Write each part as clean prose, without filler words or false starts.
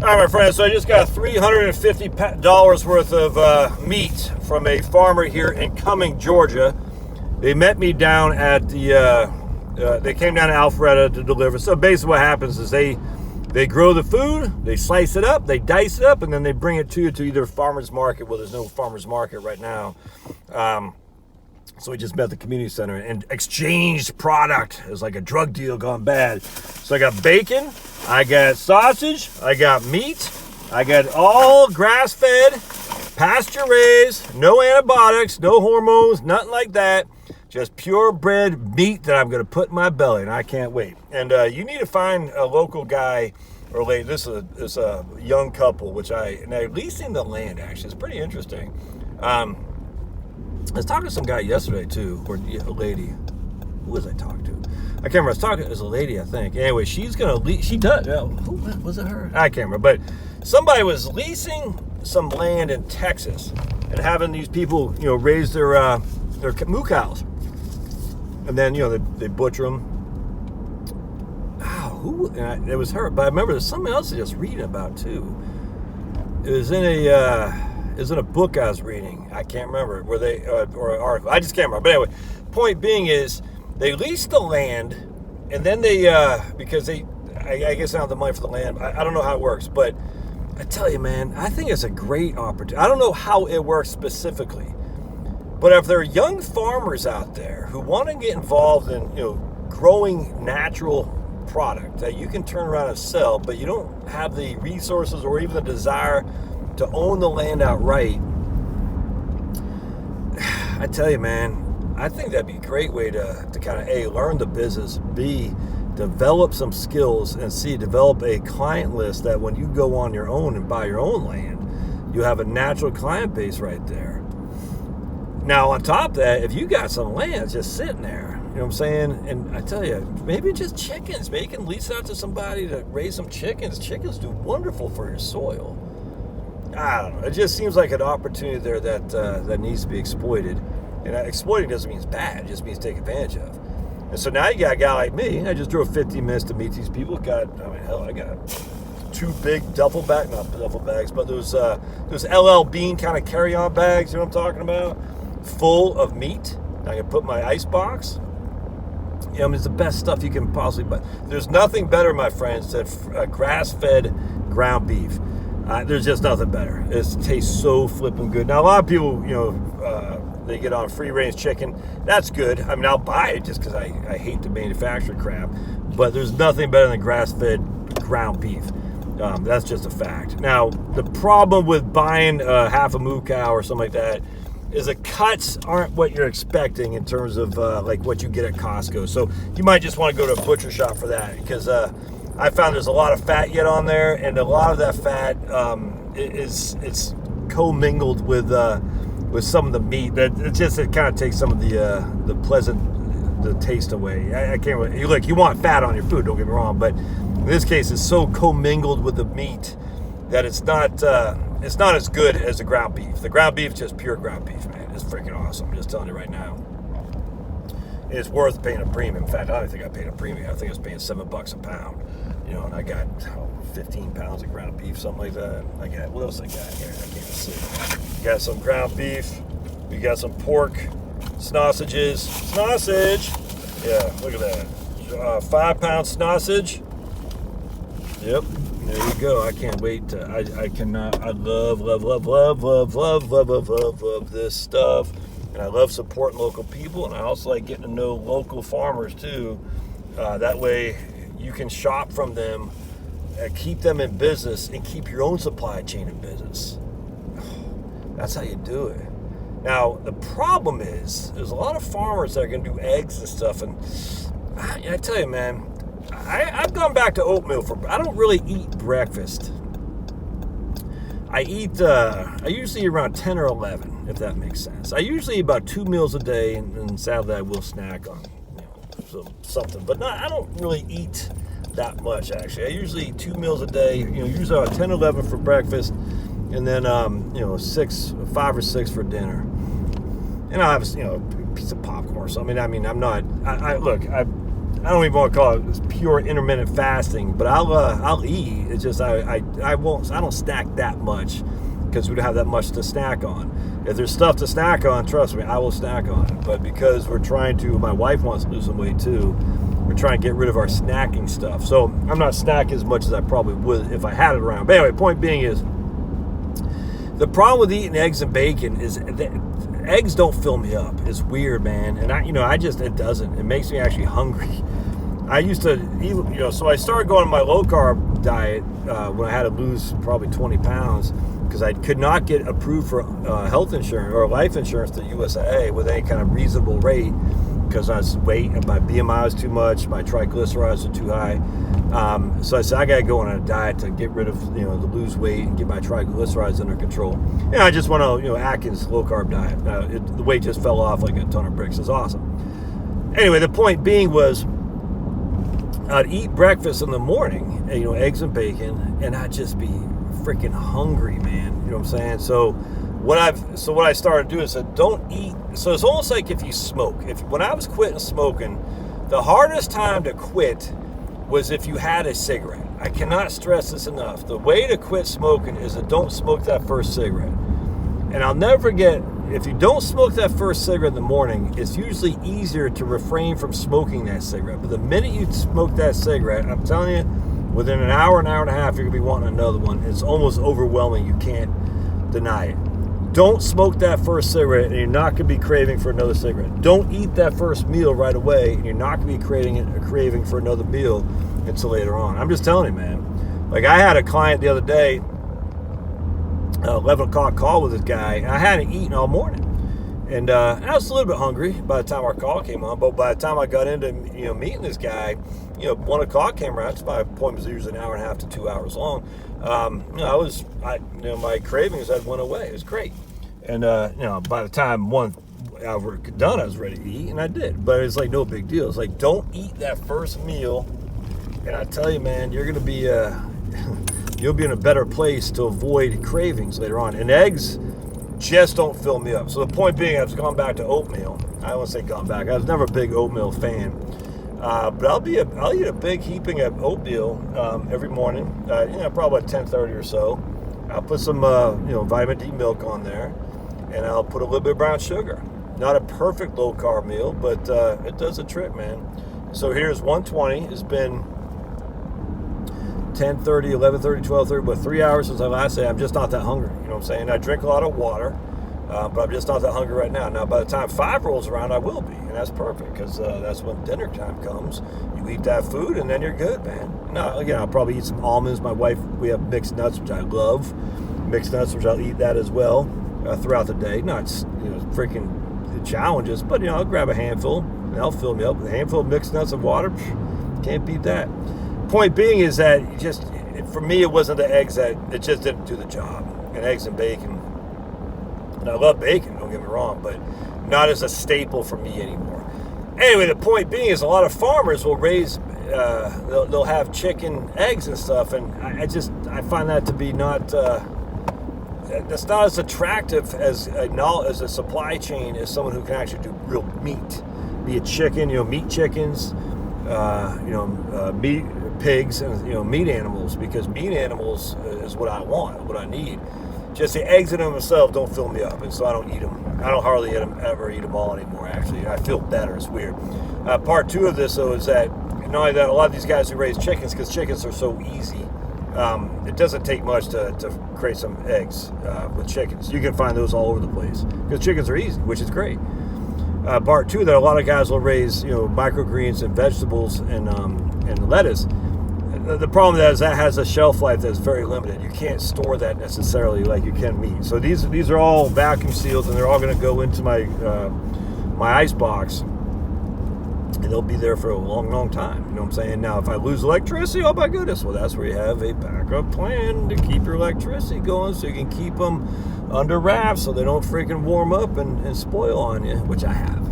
All right, my friends, so I just got $350 worth of meat from a farmer here in Cumming, Georgia. They met me down at they came down to Alpharetta to deliver. So basically what happens is they grow the food, they slice it up, they dice it up, and then they bring it to you to either farmer's market. Well, there's no farmer's market right now. So we just met at the community center and exchanged product. It was like a drug deal gone bad. So I got bacon, I got sausage, I got meat, I got all grass-fed, pasture-raised, no antibiotics, no hormones, nothing like that. Just purebred meat that I'm going to put in my belly, and I can't wait. And you need to find a local guy or lady. This is a young couple, and they're leasing the land, actually. It's pretty interesting. I was talking to some guy yesterday, too, or a lady. Who was I talking to? I can't remember. I was talking to a lady, I think. Anyway, she's going to lease. She does. Who was it, her? I can't remember. But somebody was leasing some land in Texas and having these people, raise their moo cows. And then, they butcher them. It was her. But I remember there's something else I was just reading about, too. It was in a book I was reading. I can't remember or an article. I just can't remember. But anyway, point being is they lease the land, and then they because I guess they don't have the money for the land. I don't know how it works, but I tell you, man, I think it's a great opportunity. I don't know how it works specifically, but if there are young farmers out there who want to get involved in growing natural product that you can turn around and sell, but you don't have the resources or even the desire to own the land outright, I tell you, man, I think that'd be a great way to kind of A, learn the business, B, develop some skills, and C, develop a client list that when you go on your own and buy your own land, you have a natural client base right there. Now, on top of that, if you got some land just sitting there, you know what I'm saying? And I tell you, maybe just chickens. Maybe you can lease out to somebody to raise some chickens. Chickens do wonderful for your soil. I don't know. It just seems like an opportunity there that needs to be exploited. And exploiting doesn't mean it's bad. It just means take advantage of. And so now you got a guy like me. I just drove 15 minutes to meet these people. I got two big not duffel bags, but those LL Bean kind of carry-on bags, you know what I'm talking about? Full of meat. I can put my ice box. It's the best stuff you can possibly buy. There's nothing better, my friends, than grass-fed ground beef. There's just nothing better. It tastes so flipping good. Now, a lot of people, they get on free-range chicken. That's good. I mean, I'll buy it just because I hate the manufacturer crap. But there's nothing better than grass-fed ground beef. That's just a fact. Now, the problem with buying half a moo cow or something like that is the cuts aren't what you're expecting in terms of like what you get at Costco. So you might just want to go to a butcher shop for that because I found there's a lot of fat yet on there, and a lot of that fat it's commingled with some of the meat. It kind of takes some of the pleasant taste away. I can't really, look, you want fat on your food, don't get me wrong, but in this case it's so commingled with the meat that it's not as good as the ground beef. The ground beef is just pure ground beef, man. It's freaking awesome. I'm just telling you right now. It's worth paying a premium. In fact, I don't think I paid a premium. I think I was paying $7 a pound. And I got 15 pounds of ground beef, something like that. What else I got here? I can't see. Got some ground beef. We got some pork, sausages. Sausage. Yeah, look at that. 5 pound sausage. Yep. There you go. I can't wait to, I love this stuff. And I love supporting local people, and I also like getting to know local farmers too. That way you can shop from them, keep them in business, and keep your own supply chain in business. That's how you do it. Now, the problem is, there's a lot of farmers that are going to do eggs and stuff, and I tell you, man, I've gone back to oatmeal I don't really eat breakfast. I usually eat around 10 or 11, if that makes sense. I usually eat about 2 meals a day, and sadly I will snack on something. But I don't really eat that much, actually. I usually eat 2 meals a day, usually about 10 or 11 for breakfast, and then, 5 or 6 for dinner. And I'll have, a piece of popcorn or something. I'm not, look, I don't even want to call it pure intermittent fasting, but I'll eat. It's just I don't snack that much because we don't have that much to snack on. If there's stuff to snack on, trust me, I will snack on it. But because my wife wants to lose some weight too, we're trying to get rid of our snacking stuff. So I'm not snacking as much as I probably would if I had it around. But anyway, point being is, the problem with eating eggs and bacon is that eggs don't fill me up. It's weird, man. And it doesn't. It makes me actually hungry. I used to eat, so I started going on my low carb diet when I had to lose probably 20 pounds because I could not get approved for health insurance or life insurance to USAA with any kind of reasonable rate because my BMI was too much, my triglycerides were too high. So I said, I got to go on a diet to get rid of, to lose weight and get my triglycerides under control. And I just went on, Atkins low carb diet. The weight just fell off like a ton of bricks. It's awesome. Anyway, the point being was, I'd eat breakfast in the morning, eggs and bacon, and I'd just be freaking hungry, man. You know what I'm saying? So what I started doing is I don't eat. So it's almost like if you smoke. When I was quitting smoking, the hardest time to quit was if you had a cigarette. I cannot stress this enough. The way to quit smoking is to don't smoke that first cigarette. And I'll never forget, if you don't smoke that first cigarette in the morning, it's usually easier to refrain from smoking that cigarette. But the minute you smoke that cigarette, I'm telling you, within an hour and a half, you're going to be wanting another one. It's almost overwhelming. You can't deny it. Don't smoke that first cigarette, and you're not going to be craving for another cigarette. Don't eat that first meal right away, and you're not going to be craving for another meal until later on. I'm just telling you, man. Like, I had a client the other day, 11 o'clock call with this guy, and I hadn't eaten all morning. And I was a little bit hungry by the time our call came on, but by the time I got into meeting this guy, 1 o'clock came around. My appointment was usually an hour and a half to 2 hours long. My cravings had went away. It was great. And by the time 1 hour done, I was ready to eat, and I did. But it's like no big deal. It's like, don't eat that first meal, and I tell you, man, you're gonna be you'll be in a better place to avoid cravings later on. And eggs just don't fill me up. So the point being, I've gone back to oatmeal. I won't say gone back. I was never a big oatmeal fan. But I'll eat a big heaping of oatmeal every morning, probably at 10:30 or so. I'll put some, vitamin D milk on there, and I'll put a little bit of brown sugar. Not a perfect low-carb meal, but it does a trick, man. So here's 1:20. It's been 10:30, 11:30, 12:30, but 3 hours since I last ate. I'm just not that hungry. You know what I'm saying? I drink a lot of water, but I'm just not that hungry right now. Now, by the time 5 rolls around, I will be, and that's perfect because that's when dinner time comes. You eat that food, and then you're good, man. Now, again, I'll probably eat some almonds. My wife, we have mixed nuts, which I love. Mixed nuts, which I'll eat that as well throughout the day. Not freaking challenges, but I'll grab a handful, and that'll fill me up. A handful of mixed nuts and water, can't beat that. Point being is that for me, it wasn't the eggs that it just didn't do the job. And eggs and bacon. And I love bacon, don't get me wrong, but not as a staple for me anymore. Anyway, the point being is a lot of farmers will raise, they'll have chicken eggs and stuff, and I find that to be not, that's not as attractive as a supply chain as someone who can actually do real meat. Be it chicken, meat chickens, meat pigs, and meat animals, because meat animals is what I want, what I need. Just the eggs in themselves don't fill me up, and so I don't eat them. I don't hardly ever eat them all anymore, actually. I feel better. It's weird. Part two of this, though, is that not only that, a lot of these guys who raise chickens, because chickens are so easy, it doesn't take much to create some eggs with chickens. You can find those all over the place, because chickens are easy, which is great. Part two, that a lot of guys will raise, microgreens and vegetables and lettuce. The problem is that has a shelf life that's very limited. You can't store that necessarily like you can meat. So these are all vacuum sealed, and they're all going to go into my ice box, and they'll be there for a long, long time. You know what I'm saying? Now, if I lose electricity, oh my goodness, well, that's where you have a backup plan to keep your electricity going, so you can keep them under wraps so they don't freaking warm up and spoil on you, which I have.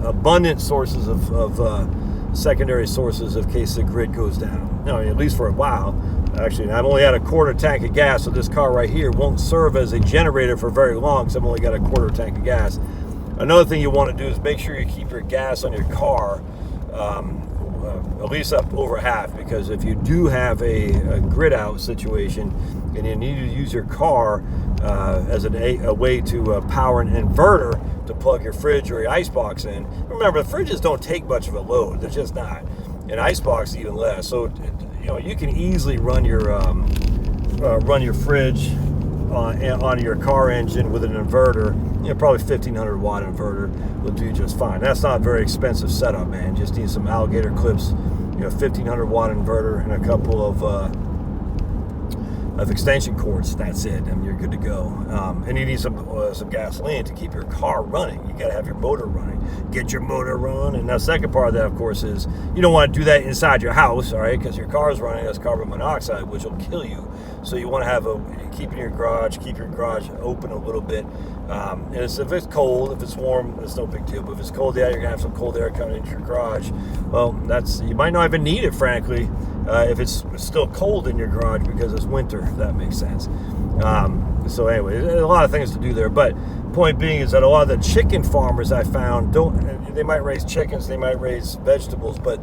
Abundant sources of secondary sources in case the grid goes down. At least for a while. Actually, I've only had a quarter tank of gas, so this car right here won't serve as a generator for very long, because I've only got a quarter tank of gas. Another thing you want to do is make sure you keep your gas on your car at least up over half, because if you do have a grid out situation and you need to use your car as a way to power an inverter to plug your fridge or your icebox in. Remember, the fridges don't take much of a load; they're just not, and icebox even less. So you can easily run your fridge on your car engine with an inverter. Probably 1500 watt inverter will do just fine. That's not a very expensive setup, man. Just need some alligator clips, 1500 watt inverter and a couple of extension cords. That's it. You're good to go. And you need some gasoline to keep your car running. You got to have your motor running. Get your motor running. And the second part of that, of course, is you don't want to do that inside your house, all right? Because your car is running as carbon monoxide, which will kill you. So you want to keep your garage open a little bit. And if it's cold, if it's warm, it's no big deal. But if it's cold, you're gonna have some cold air coming into your garage. Well, you might not even need it, frankly, if it's still cold in your garage because it's winter. If that makes sense. So anyway, there's a lot of things to do there. But point being is that a lot of the chicken farmers I found they might raise chickens, they might raise vegetables, but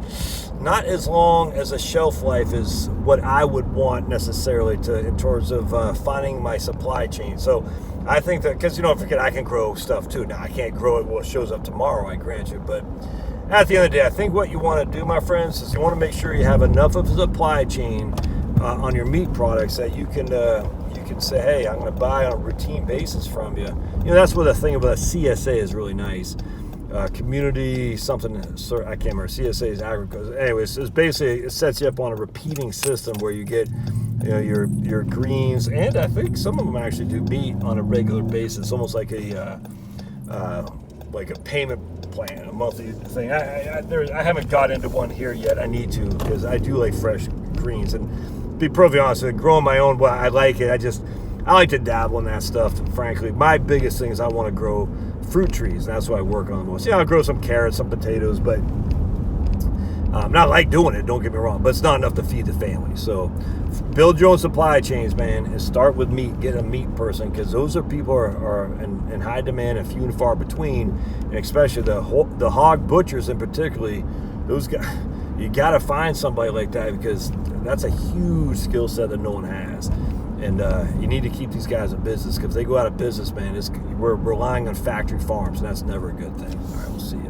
not as long as a shelf life is what I would want necessarily in terms of finding my supply chain. So I think that, because don't forget, I can grow stuff too. Now I can't grow it it shows up tomorrow, I grant you, but at the end of the day, I think what you want to do, my friends, is you want to make sure you have enough of a supply chain on your meat products that you can say, hey, I'm going to buy on a routine basis from you. That's what the thing about CSA is really nice. Community something, I can't remember. CSA is agriculture. Anyways, it's basically, it sets you up on a repeating system where you get your greens, and I think some of them actually do meat on a regular basis, almost like a payment plan, a monthly thing. I haven't got into one here yet. I need to, because I do like fresh greens, and be perfectly honest with you, growing my own, I like it. I like to dabble in that stuff, frankly. My biggest thing is I want to grow fruit trees. That's what I work on most. I'll grow some carrots, some potatoes, but not like doing it, don't get me wrong, but it's not enough to feed the family. So build your own supply chains, man, and start with meat. Get a meat person, because those are people are in high demand and few and far between, and especially the hog butchers in particularly. Those guys, you got to find somebody like that, because that's a huge skill set that no one has. And you need to keep these guys in business, because if they go out of business, man, we're relying on factory farms, and that's never a good thing. All right, we'll see you.